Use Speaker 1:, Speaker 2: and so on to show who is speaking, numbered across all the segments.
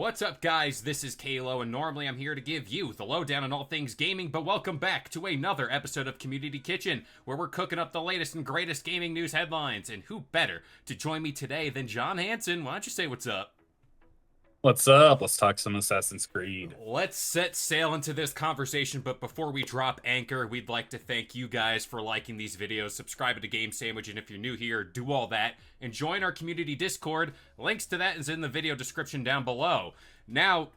Speaker 1: What's up, guys? This is Kalo, and normally I'm here to give you the lowdown on all things gaming, but welcome back to another episode of Community Kitchen, where we're cooking up the latest and greatest gaming news headlines. And who better to join me today than John Hansen? Why don't you say what's up?
Speaker 2: What's up? Let's talk some Assassin's Creed.
Speaker 1: Let's set sail into this conversation, but before we drop anchor, we'd like to thank you guys for liking these videos, subscribing to Game Sandwich, and if you're new here, do all that, and join our community Discord. Links to that is in the video description down below. Now,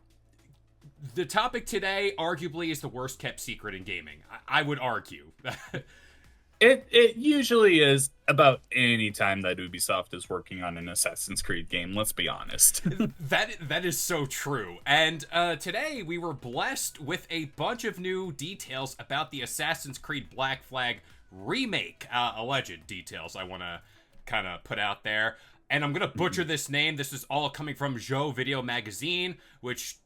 Speaker 1: the topic today arguably is the worst kept secret in gaming. I would argue.
Speaker 2: It usually is about any time that Ubisoft is working on an Assassin's Creed game, let's be honest.
Speaker 1: That is so true. And today we were blessed with a bunch of new details about the Assassin's Creed Black Flag remake. Alleged details I want to kind of put out there. And I'm going to butcher this name. This is all coming from Joe Video Magazine, which,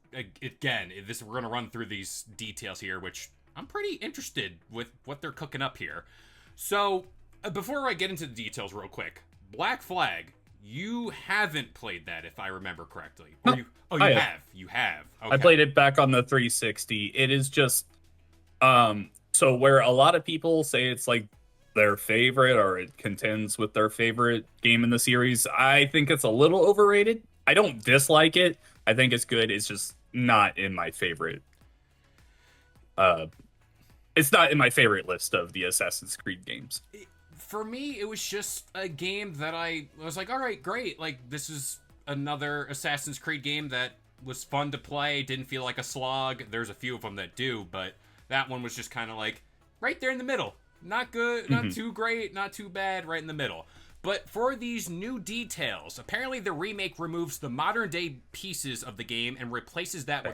Speaker 1: again, we're going to run through these details here, which I'm pretty interested with what they're cooking up here. So, before I get into the details real quick, Black Flag, you haven't played that, if I remember correctly. Or you, oh, you have. You have. Okay.
Speaker 2: I played it back on the 360. It is just, so where a lot of people say it's like their favorite or it contends with their favorite game in the series, I think it's a little overrated. I don't dislike it. I think it's good. It's just not in my favorite it's not in my favorite list of the Assassin's Creed games.
Speaker 1: For me, it was just a game that I was like, all right, great. Like, this is another Assassin's Creed game that was fun to play, didn't feel like a slog. There's a few of them that do, but that one was just kind of like right there in the middle. Not good, not too great, not too bad, right in the middle. But for these new details, apparently the remake removes the modern day pieces of the game and replaces that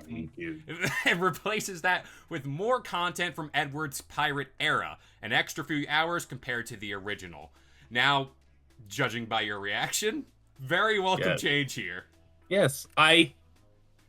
Speaker 1: with more content from Edward's pirate era, an extra few hours compared to the original. Now, judging by your reaction, very welcome change here.
Speaker 2: Yes, I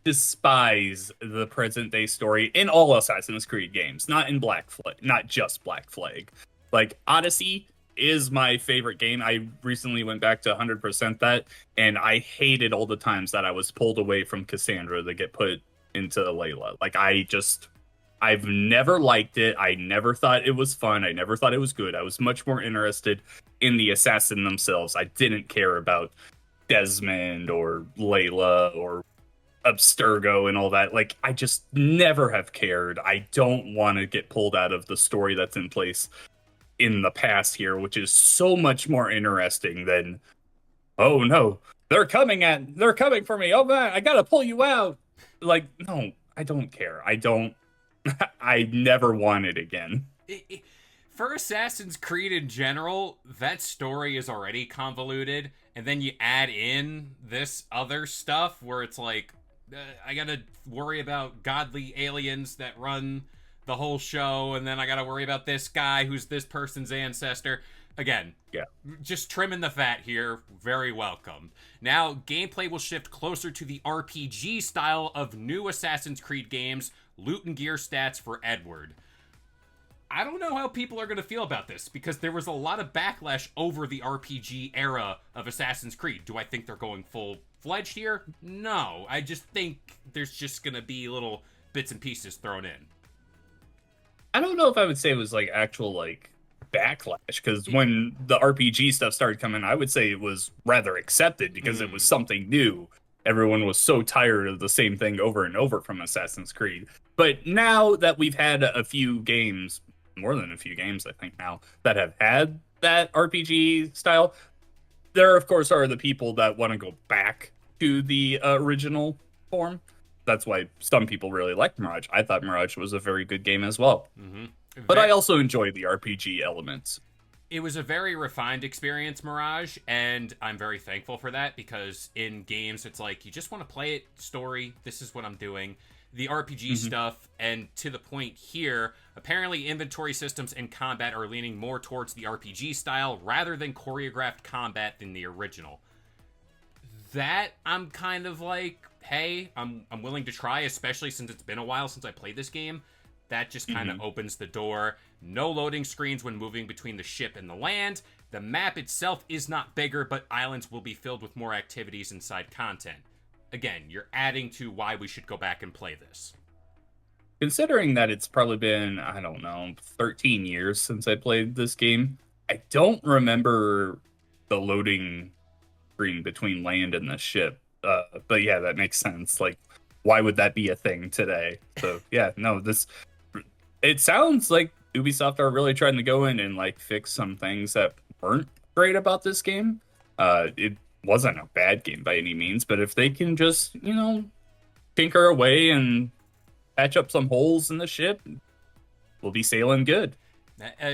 Speaker 2: despise the present day story in all Assassin's Creed games, not in Black Flag, not just Black Flag. Like Odyssey is my favorite game. I recently went back to 100% that, and I hated all the times that I was pulled away from Cassandra to get put into Layla. Like, I've never liked it. I never thought it was fun. I never thought it was good. I was much more interested in the assassin themselves. I didn't care about Desmond or Layla or Abstergo and all that. Like, I just never have cared. I don't want to get pulled out of the story that's in place in the past here, which is so much more interesting than, oh no, they're coming for me. Oh man, I gotta pull you out. Like, no, I don't care. I never want it again.
Speaker 1: For Assassin's Creed in general, that story is already convoluted, and then you add in this other stuff where it's like, I gotta worry about godly aliens that run the whole show, and then I gotta worry about this guy who's this person's ancestor. Again, just trimming the fat here. Very welcome. Now, gameplay will shift closer to the RPG style of new Assassin's Creed games, loot and gear stats for Edward. I don't know how people are going to feel about this, because there was a lot of backlash over the RPG era of Assassin's Creed. Do I think they're going full-fledged here? No. I just think there's just going to be little bits and pieces thrown in.
Speaker 2: I don't know if I would say it was like actual like backlash, because when the RPG stuff started coming, I would say it was rather accepted because it was something new. Everyone was so tired of the same thing over and over from Assassin's Creed. But now that we've had a few games, more than a few games, I think now, that have had that RPG style, there of course are the people that want to go back to the original form. That's why some people really like Mirage. I thought Mirage was a very good game as well. But I also enjoy the RPG elements.
Speaker 1: It was a very refined experience, Mirage, and I'm very thankful for that, because in games, it's like, you just want to play it, story, this is what I'm doing. The RPG stuff, and to the point here, apparently inventory systems and combat are leaning more towards the RPG style rather than choreographed combat than the original. That, I'm kind of like, hey, I'm willing to try, especially since it's been a while since I played this game. That just kind of opens the door. No loading screens when moving between the ship and the land. The map itself is not bigger, but islands will be filled with more activities and side content. again, you're adding to why we should go back and play this.
Speaker 2: Considering that it's probably been, I don't know, 13 years since I played this game, I don't remember the loading screen between land and the ship. But yeah, that makes sense. Like, why would that be a thing today? So yeah, no, this it sounds like Ubisoft are really trying to go in and like fix some things that weren't great about this game. It wasn't a bad game by any means, but if they can just, tinker away and patch up some holes in the ship, we'll be sailing good.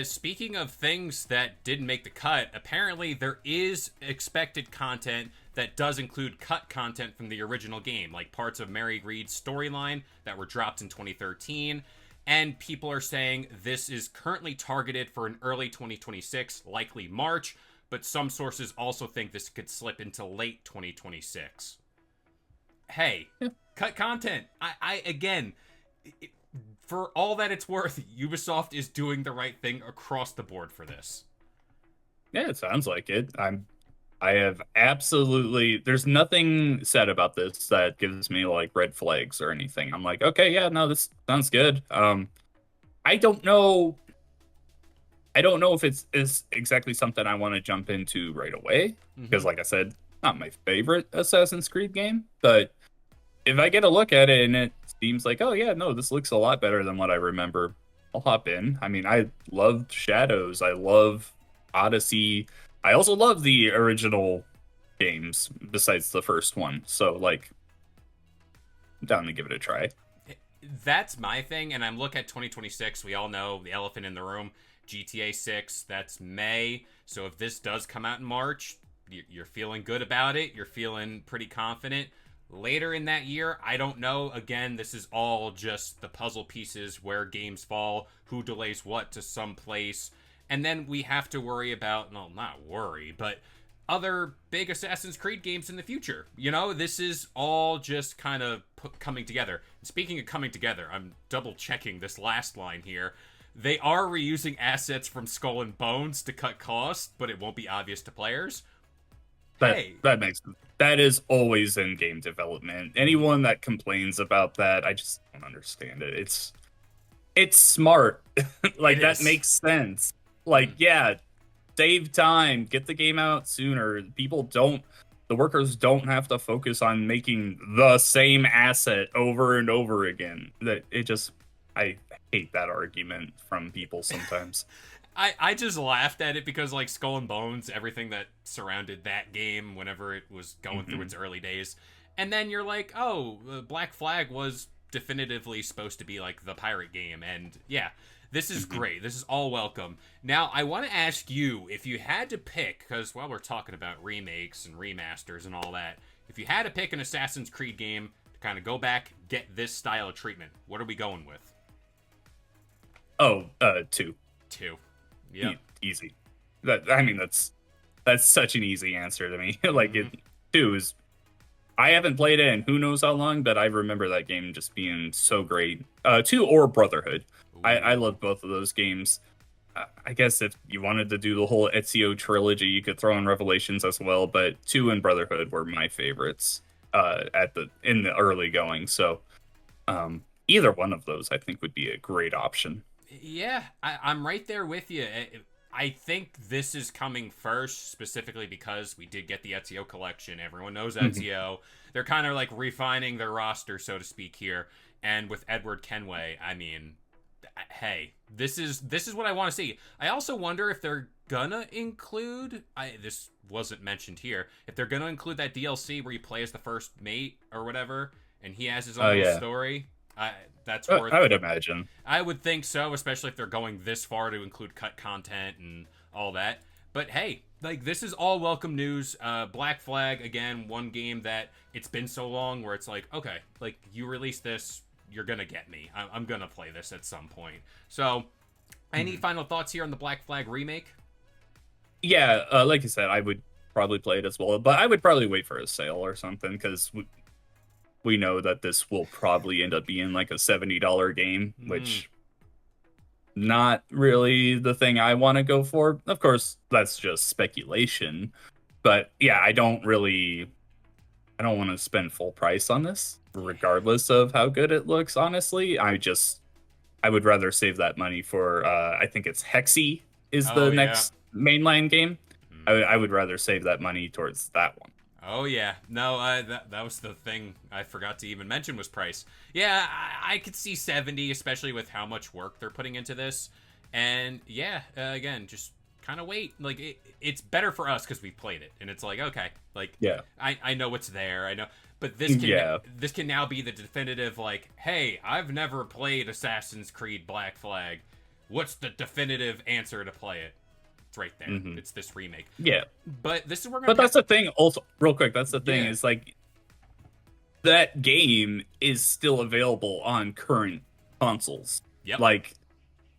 Speaker 1: Speaking of things that didn't make the cut, apparently there is expected content that does include cut content from the original game, like parts of Mary Reed's storyline that were dropped in 2013. And people are saying this is currently targeted for an early 2026, likely March, but some sources also think this could slip into late 2026. Hey, cut content. I again, for all that it's worth, Ubisoft is doing the right thing across the board for this.
Speaker 2: Yeah, it sounds like it. I have absolutely there's nothing said about this that gives me like red flags or anything. I'm like, okay, yeah, no, this sounds good. I don't know if it's is exactly something I want to jump into right away because like I said, not my favorite Assassin's Creed game, but if I get a look at it and it seems like, oh yeah, no, this looks a lot better than what I remember, I'll hop in. I mean, I loved Shadows. I love Odyssey. I also love the original games besides the first one. So like, I'm down to give it a try.
Speaker 1: That's my thing, and I'm looking at 2026. We all know the elephant in the room, GTA 6. That's May. So if this does come out in March, you're feeling good about it. You're feeling pretty confident. Later in that year, I don't know. Again, this is all just the puzzle pieces where games fall, who delays what to some place. And then we have to worry about, no, not worry, but other big Assassin's Creed games in the future. This is all just kind of coming together. And speaking of coming together, I'm double checking this last line here. They are reusing assets from Skull and Bones to cut costs, but it won't be obvious to players.
Speaker 2: That is always in game development. Anyone that complains about that, I just don't understand it. It's smart. Like that makes sense. Like, yeah, save time, get the game out sooner. The workers don't have to focus on making the same asset over and over again. I hate that argument from people sometimes.
Speaker 1: I just laughed at it because, like, Skull and Bones, everything that surrounded that game whenever it was going through its early days. And then you're like, oh, Black Flag was definitively supposed to be, like, the pirate game. And, yeah, this is great. This is all welcome. Now, I want to ask you, if you had to pick, because while we're talking about remakes and remasters and all that, if you had to pick an Assassin's Creed game to kind of go back, get this style of treatment, what are we going with?
Speaker 2: Oh, 2.
Speaker 1: 2. Yeah,
Speaker 2: easy. That's such an easy answer to me. Like it 2 is. I haven't played it in who knows how long, but I remember that game just being so great. 2 or Brotherhood. I love both of those games. I guess if you wanted to do the whole Ezio trilogy, you could throw in Revelations as well. But 2 and Brotherhood were my favorites in the early going. So either one of those, I think, would be a great option.
Speaker 1: Yeah, I'm right there with you. I think this is coming first, specifically because we did get the Ezio collection. Everyone knows Ezio. They're kind of like refining their roster, so to speak, here. And with Edward Kenway, I mean, hey, this is what I want to see. I also wonder if they're gonna include. This wasn't mentioned here. If they're gonna include that DLC where you play as the first mate or whatever, and he has his own story. That's worth.
Speaker 2: I would imagine.
Speaker 1: I would think so, especially if they're going this far to include cut content and all that. But hey, like, this is all welcome news. Black Flag, again, one game that it's been so long where it's like, okay, like, you release this, you're gonna get me. I'm gonna play this at some point. So, any final thoughts here on the Black Flag remake?
Speaker 2: Yeah, like you said, I would probably play it as well, but I would probably wait for a sale or something because we know that this will probably end up being like a $70 game, which not really the thing I want to go for. Of course, that's just speculation. But yeah, I don't really I don't want to spend full price on this, regardless of how good it looks. Honestly, I would rather save that money for I think it's Hexy is
Speaker 1: Oh
Speaker 2: the
Speaker 1: yeah.
Speaker 2: next mainline game.
Speaker 1: Mhm.
Speaker 2: I would rather save that money towards that one.
Speaker 1: Oh yeah, no, that was the thing I forgot to even mention was price. Yeah, I could see 70, especially with how much work they're putting into this. And yeah, again, just kind of wait. Like it's better for us because we played it, and it's like okay, like
Speaker 2: Yeah,
Speaker 1: I know it's there, I know, but
Speaker 2: yeah,
Speaker 1: this can now be the definitive like, hey, I've never played Assassin's Creed Black Flag. What's the definitive answer to play it? It's right there.
Speaker 2: hmm
Speaker 1: It's this remake.
Speaker 2: yeah.
Speaker 1: But this is where we're
Speaker 2: But
Speaker 1: gonna
Speaker 2: that's the thing. Also, real quick, that's the thing
Speaker 1: yeah.
Speaker 2: is like that game is still available on current consoles.
Speaker 1: Yep.
Speaker 2: Like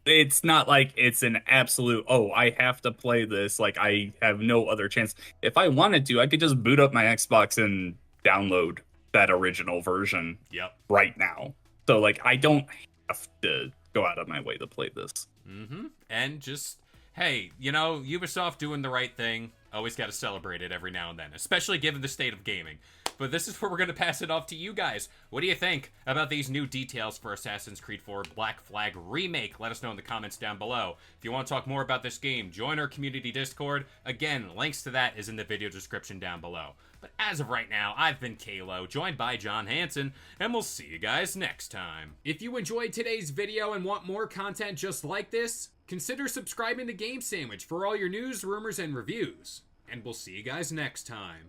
Speaker 2: it's not like it's an absolute, oh, I have to play this, like I have no other chance. If I wanted to, I could just boot up my Xbox and download that original version
Speaker 1: Yep.
Speaker 2: right now. So like I don't have to go out of my way to play this.
Speaker 1: Mm-hmm. And just, hey, Ubisoft doing the right thing. Always got to celebrate it every now and then, especially given the state of gaming. But this is where we're going to pass it off to you guys. What do you think about these new details for Assassin's Creed 4 Black Flag Remake? Let us know in the comments down below. If you want to talk more about this game, join our community Discord. Again, links to that is in the video description down below. But as of right now, I've been Kalo, joined by John Hansen, and we'll see you guys next time. If you enjoyed today's video and want more content just like this, consider subscribing to Game Sandwich for all your news, rumors, and reviews. And we'll see you guys next time.